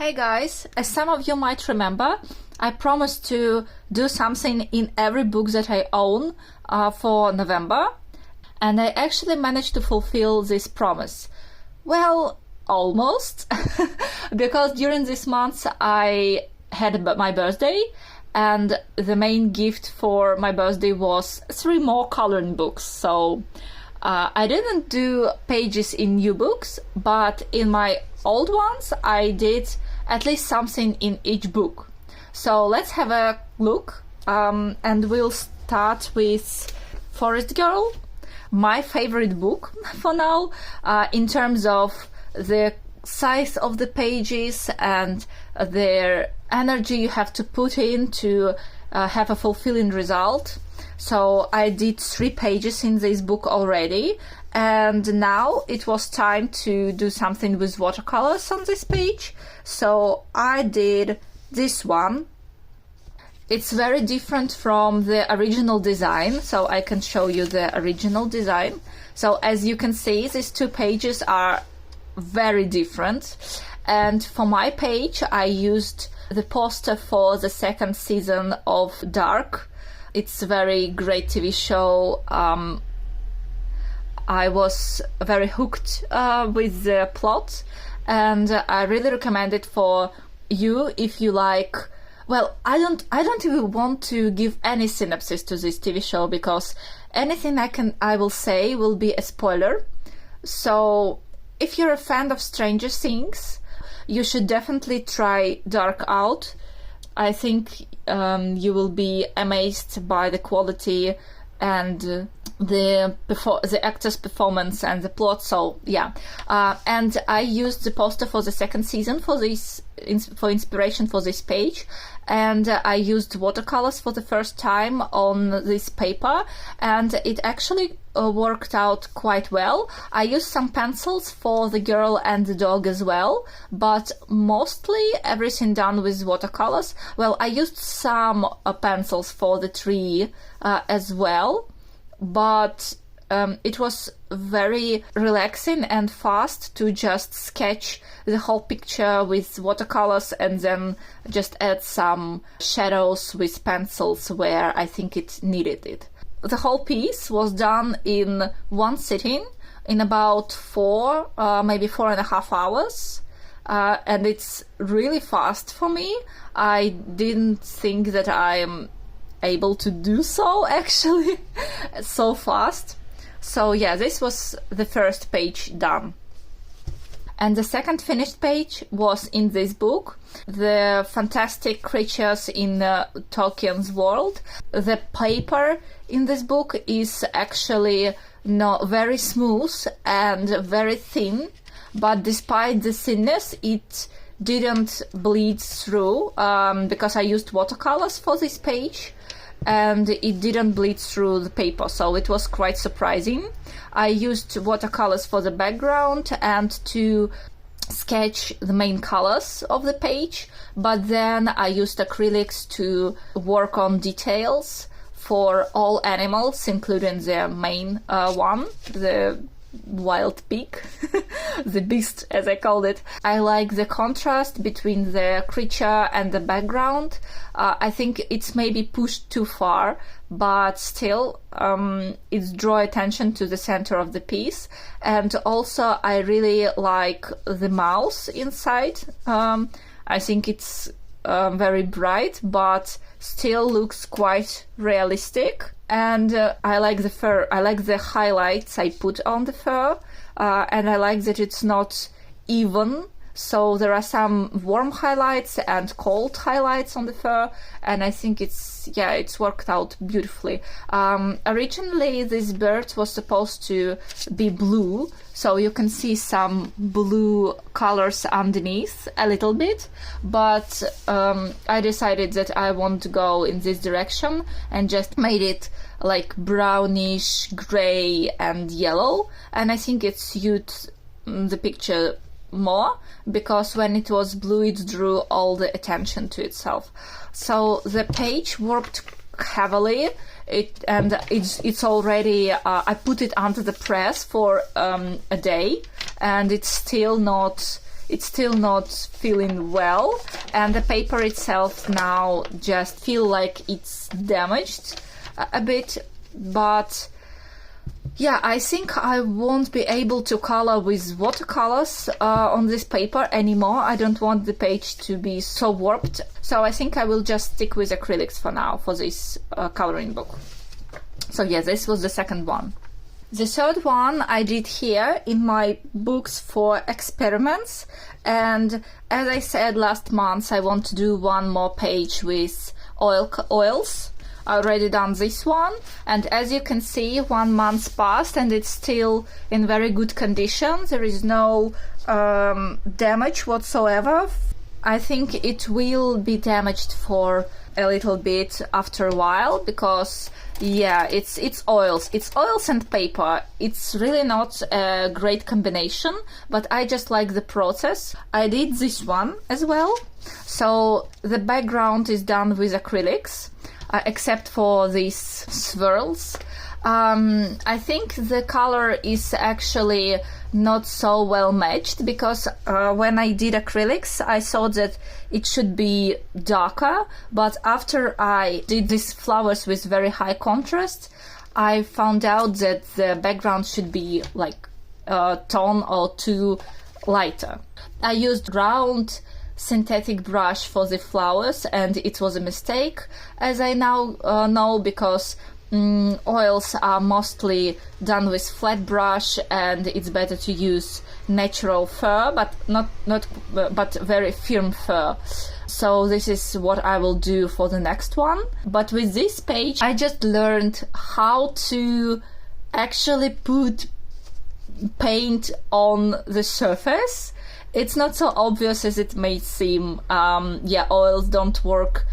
Hey guys, as some of you might remember, I promised to do something in every book that I own for November, and I actually managed to fulfill this promise. Well, almost, because during this month I had my birthday, and the main gift for my birthday was 3 more coloring books. So I didn't do pages in new books, but in my old ones I did at least something in each book. So let's have a look, and we'll start with Forest Girl, my favorite book for now, in terms of the size of the pages and their energy you have to put in to have a fulfilling result. So I did 3 pages in this book already, and now it was time to do something with watercolors on this page. So I did this one. It's very different from the original design, so I can show you the original design. So as you can see, these 2 pages are very different, and for my page I used the poster for the 2nd season of Dark. It's a very great TV show. I was very hooked with the plot, and I really recommend it for you if you like. Well, I don't even want to give any synopsis to this TV show, because anything I will say will be a spoiler. So if you're a fan of Stranger Things, you should definitely try Dark out. I think you will be amazed by the quality and the actor's performance and the plot. So yeah, and I used the poster for the 2nd season for this for inspiration for this page, and I used watercolors for the first time on this paper, and it actually worked out quite well. I used some pencils for the girl and the dog as well, but mostly everything done with watercolors. Well, I used some pencils for the tree as well, but it was very relaxing and fast to just sketch the whole picture with watercolors and then just add some shadows with pencils where I think it needed it. The whole piece was done in one sitting in about 4, maybe 4.5 hours. And it's really fast for me. I didn't think that I'm able to do so actually so fast. So yeah, this was the first page done. And the second finished page was in this book, the fantastic creatures in Tolkien's world. The paper in this book is actually not very smooth and very thin, but despite the thinness, it didn't bleed through, because I used watercolors for this page, and it didn't bleed through the paper, so it was quite surprising. I used watercolors for the background and to sketch the main colors of the page, but then I used acrylics to work on details for all animals, including the main one, the wild pig, the beast as I called it. I like the contrast between the creature and the background. I think it's maybe pushed too far, but still it's draw attention to the center of the piece. And also I really like the mouse inside. I think it's very bright, but still looks quite realistic. And I like the fur. I like the highlights I put on the fur, and I like that it's not even. So there are some warm highlights and cold highlights on the fur, and I think it's worked out beautifully. Originally this bird was supposed to be blue, so you can see some blue colors underneath a little bit, but I decided that I want to go in this direction and just made it like brownish, gray and yellow, and I think it suits the picture more, because when it was blue it drew all the attention to itself. So the page worked heavily. It's already I put it under the press for a day, and it's still not it's still not feeling well, and the paper itself now just feel like it's damaged a bit. But yeah, I think I won't be able to color with watercolors on this paper anymore. I don't want the page to be so warped, so I think I will just stick with acrylics for now for this coloring book. So yeah, this was the second one. The third one I did here in my books for experiments, and as I said last month, I want to do one more page with oils. I already done this one, and as you can see, 1 month passed and it's still in very good condition. There is no damage whatsoever. I think it will be damaged for a little bit after a while, because yeah, it's oils and paper. It's really not a great combination, but I just like the process. I did this one as well. So the background is done with acrylics, except for these swirls. I think the color is actually not so well matched, because when I did acrylics I thought that it should be darker, but after I did these flowers with very high contrast, I found out that the background should be like a tone or two lighter. I used round synthetic brush for the flowers, and it was a mistake, as I now know, because oils are mostly done with flat brush, and it's better to use natural fur, but very firm fur. So this is what I will do for the next one. But with this page I just learned how to actually put paint on the surface. It's not so obvious as it may seem. Yeah, oils don't work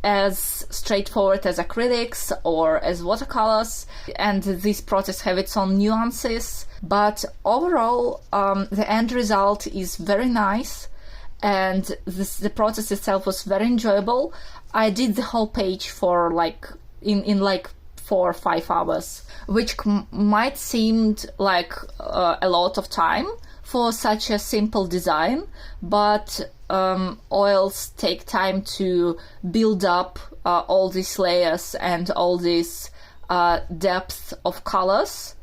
as straightforward as acrylics or as watercolors, and this process have its own nuances, but overall the end result is very nice, and the process itself was very enjoyable. I did the whole page for like in like 4 or 5 hours, which might seem like a lot of time for such a simple design, but oils take time to build up all these layers and all this depth of colors.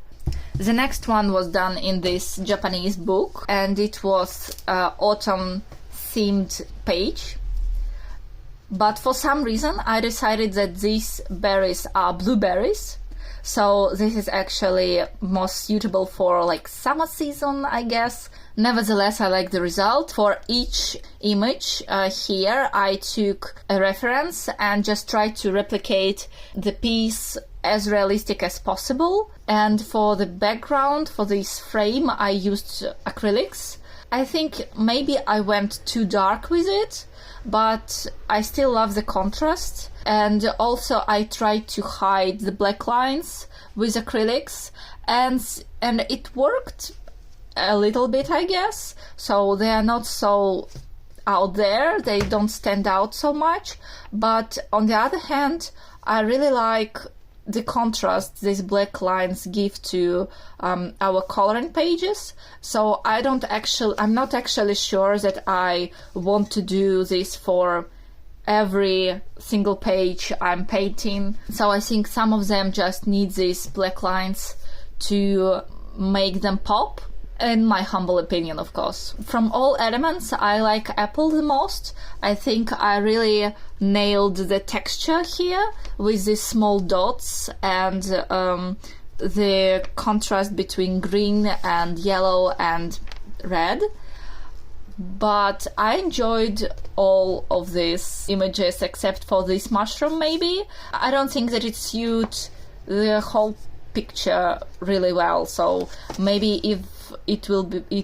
The next one was done in this Japanese book, and it was autumn themed page. But for some reason I decided that these berries are blueberries, so this is actually most suitable for like summer season, I guess. Nevertheless, I like the result. For each image here I took a reference and just tried to replicate the piece as realistic as possible. And for the background, for this frame, I used acrylics. I think maybe I went too dark with it, but I still love the contrast. And also I tried to hide the black lines with acrylics, and it worked a little bit, I guess. So they are not so out there, they don't stand out so much. But on the other hand, I really like the contrast these black lines give to our coloring pages. So I'm not actually sure that I want to do this for every single page I'm painting. So I think some of them just need these black lines to make them pop, in my humble opinion, of course. From all elements, I like apple the most. I think I really nailed the texture here with these small dots and the contrast between green and yellow and red. But I enjoyed all of these images except for this mushroom, maybe. I don't think that it suits the whole picture really well, so maybe if it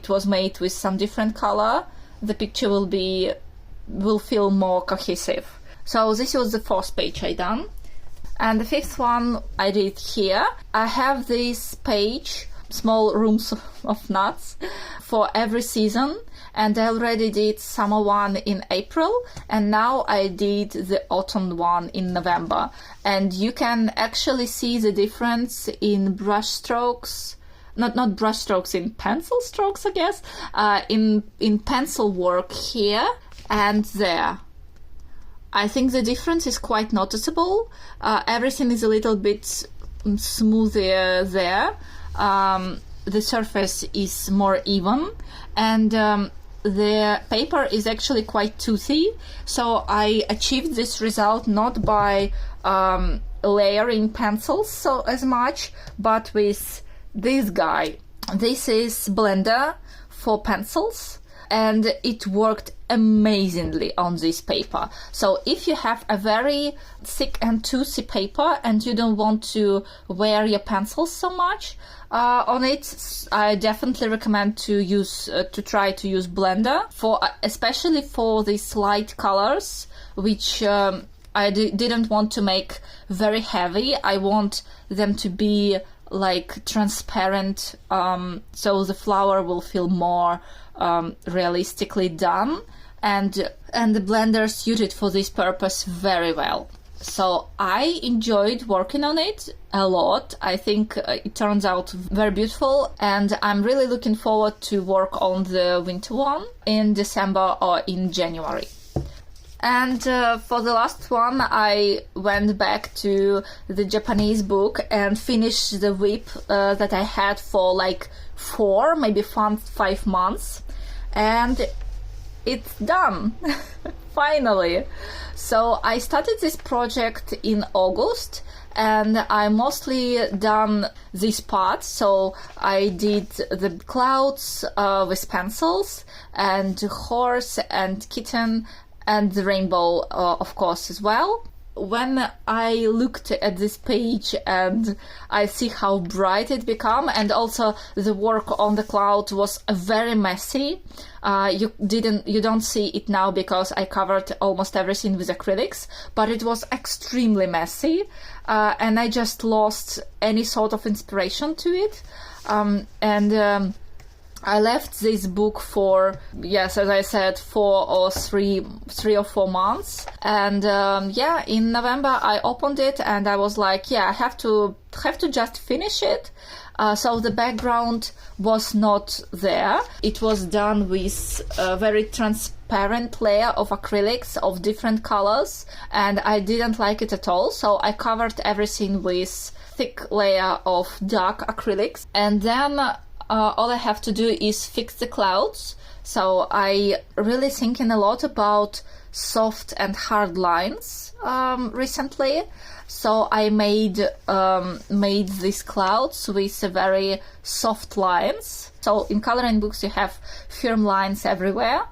was made with some different color, the picture will feel more cohesive. So this was the 4th page I done, and the 5th one I did here. I have this page, small rooms of nuts, for every season, and I already did summer one in April, and now I did the autumn one in November. And you can actually see the difference in brush strokes, not brush strokes, in pencil strokes, I guess, in pencil work here and there. I think the difference is quite noticeable. Everything is a little bit smoother there. The surface is more even, and the paper is actually quite toothy. So I achieved this result not by layering pencils so as much, but with this guy. This is Blender for pencils, and it worked amazingly on this paper. So if you have a very thick and toothy paper and you don't want to wear your pencils so much on it, I definitely recommend to try to use Blender, for especially for these light colors, which I didn't want to make very heavy. I want them to be like transparent, so the flower will feel more realistically done, and the Blender suited for this purpose very well. So I enjoyed working on it a lot. I think it turns out very beautiful, and I'm really looking forward to work on the winter one in December or in January. And for the last one, I went back to the Japanese book and finished the whip that I had for like 4, maybe 5 months. And it's done, finally. So I started this project in August, and I mostly done this part. So I did the clouds with pencils, and horse and kitten, and the rainbow, of course, as well. When I looked at this page and I see how bright it became, and also the work on the cloud was very messy. You don't see it now because I covered almost everything with acrylics, but it was extremely messy, and I just lost any sort of inspiration to it. I left this book for, yes, as I said, 3 or 4 months. And in November I opened it and I was like, I have to just finish it. So the background was not there. It was done with a very transparent layer of acrylics of different colors, and I didn't like it at all. So I covered everything with thick layer of dark acrylics, and then all I have to do is fix the clouds. So I really thinking a lot about soft and hard lines recently. So I made these clouds with very soft lines. So in coloring books you have firm lines everywhere,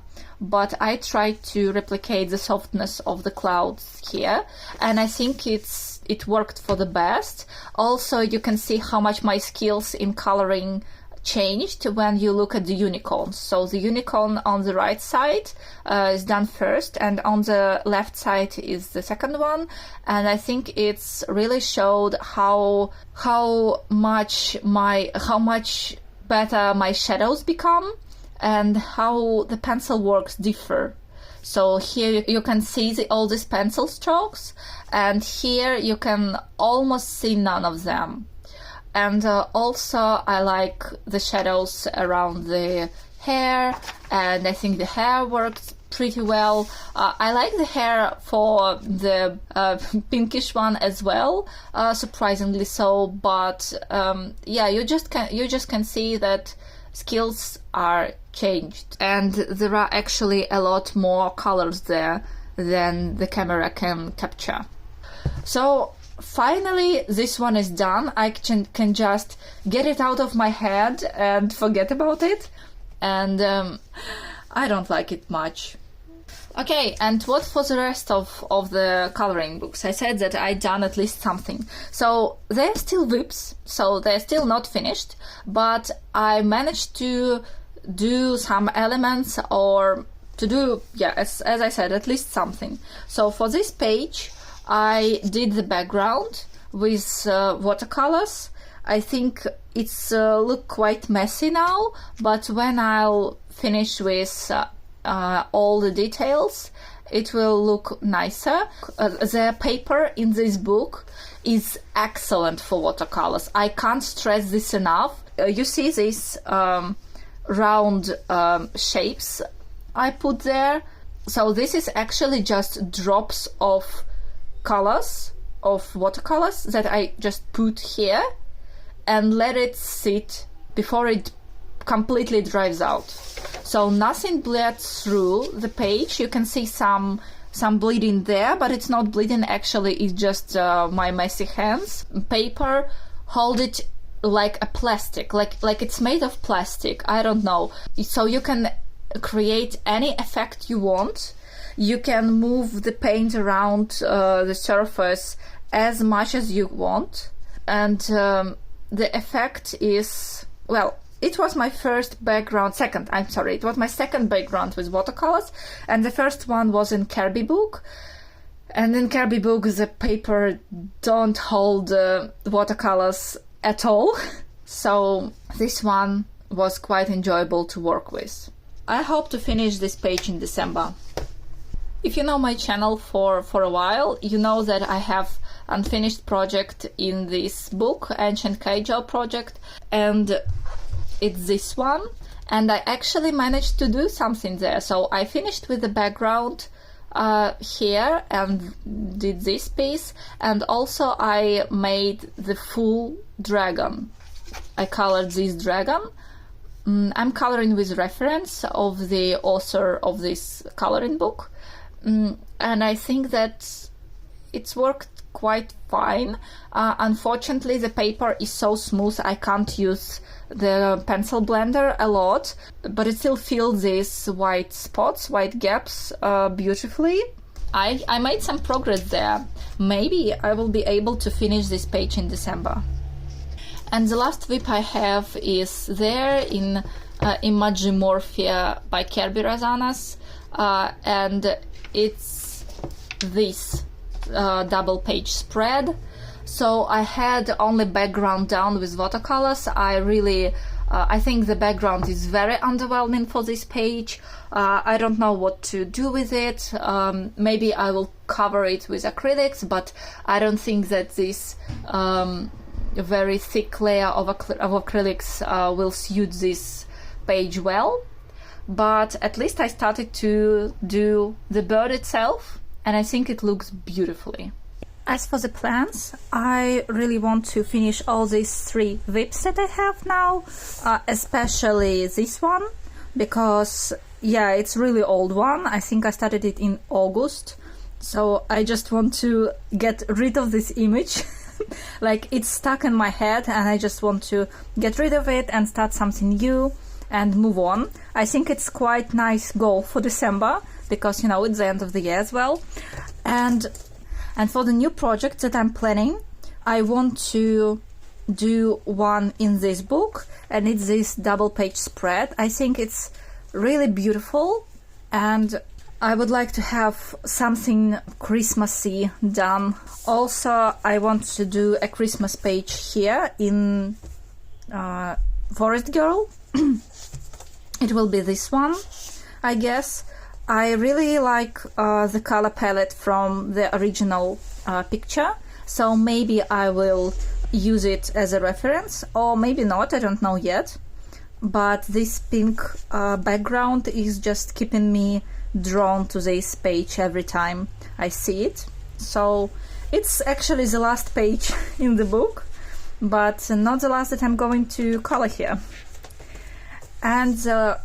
but I tried to replicate the softness of the clouds here, and I think it worked for the best. Also, you can see how much my skills in coloring changed when you look at the unicorns. So the unicorn on the right side is done first, and on the left side is the second one. And I think it's really showed how much better my shadows become and how the pencil works differ. So here you can see all these pencil strokes, and here you can almost see none of them. And also I like the shadows around the hair, and I think the hair works pretty well. I like the hair for the pinkish one as well, surprisingly so. But you just can see that skills are changed, and there are actually a lot more colors there than the camera can capture. So finally, this one is done. I can just get it out of my head and forget about it. And I don't like it much. Okay, and what for the rest of the coloring books? I said that I'd done at least something. So they're still whips, so they're still not finished, but I managed to do some elements, or to do, as I said, at least something. So for this page, I did the background with watercolors. I think it's look quite messy now, but when I'll finish with all the details, it will look nicer. The paper in this book is excellent for watercolors. I can't stress this enough. you see these round shapes I put there. So this is actually just drops of colors, of watercolors that I just put here and let it sit before it completely dries out. So nothing bled through the page. You can see some bleeding there, but it's not bleeding actually, it's just my messy hands. Paper hold it like a plastic, like it's made of plastic, I don't know. So you can create any effect you want. You can move the paint around the surface as much as you want, and the effect is, well, it was my first background, it was my second background with watercolors, and the first one was in Kirby book. And in Kirby book the paper don't hold watercolors at all, so this one was quite enjoyable to work with. I hope to finish this page in December. If you know my channel for a while, you know that I have unfinished project in this book, Ancient Keijo project, and it's this one, and I actually managed to do something there. So I finished with the background here and did this piece, and also I made the full dragon. I colored this dragon. I'm coloring with reference of the author of this coloring book, and I think that it's worked quite fine. Unfortunately, the paper is so smooth I can't use the pencil blender a lot, but it still fills these white spots, white gaps beautifully. I made some progress there. Maybe I will be able to finish this page in December. And the last WIP I have is there in Imagimorphia by Kirby Razanas, and it's this double page spread. So I had only background down with watercolors. I think the background is very underwhelming for this page. I don't know what to do with it. Maybe I will cover it with acrylics, but I don't think that this very thick layer of acrylics will suit this page well. But at least I started to do the bird itself, and I think it looks beautifully. As for the plans, I really want to finish all these 3 WIPs that I have now, especially this one, because yeah, it's really old one. I think I started it in August, so I just want to get rid of this image. Like, it's stuck in my head and I just want to get rid of it and start something new and move on. I think it's quite nice goal for December, because you know it's the end of the year as well. And for the new project that I'm planning, I want to do one in this book, and it's this double page spread. I think it's really beautiful, and I would like to have something Christmassy done. Also, I want to do a Christmas page here in Forest Girl. It will be this one, I guess. I really like the color palette from the original picture, so maybe I will use it as a reference, or maybe not, I don't know yet. But this pink background is just keeping me drawn to this page every time I see it. So it's actually the last page in the book, but not the last that I'm going to color here. And the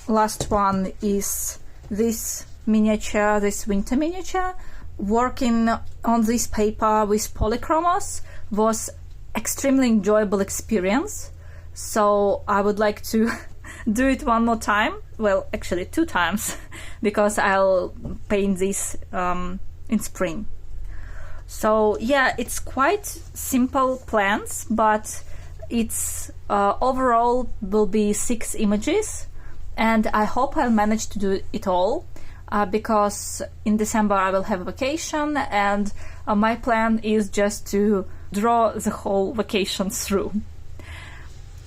last one is this miniature, this winter miniature. Working on this paper with polychromos was extremely enjoyable experience, so I would like to do it one more time. Well, actually 2 times, because I'll paint this in spring. So yeah, it's quite simple plans, but it's overall will be 6 images, and I hope I'll manage to do it all, because in December I will have a vacation, and my plan is just to draw the whole vacation through.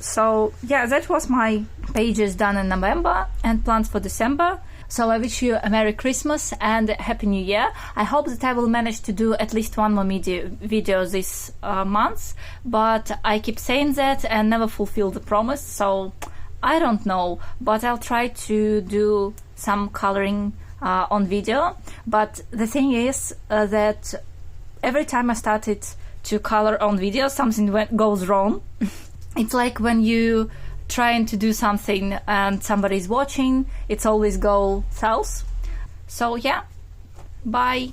So yeah, that was my pages done in November and plans for December. So I wish you a Merry Christmas and a Happy New Year. I hope that I will manage to do at least one more video this month, but I keep saying that and never fulfill the promise, so I don't know, but I'll try to do some coloring on video. But the thing is that every time I started to color on video, something goes wrong. It's like when you trying to do something and somebody's watching, it's always go south. So yeah, bye.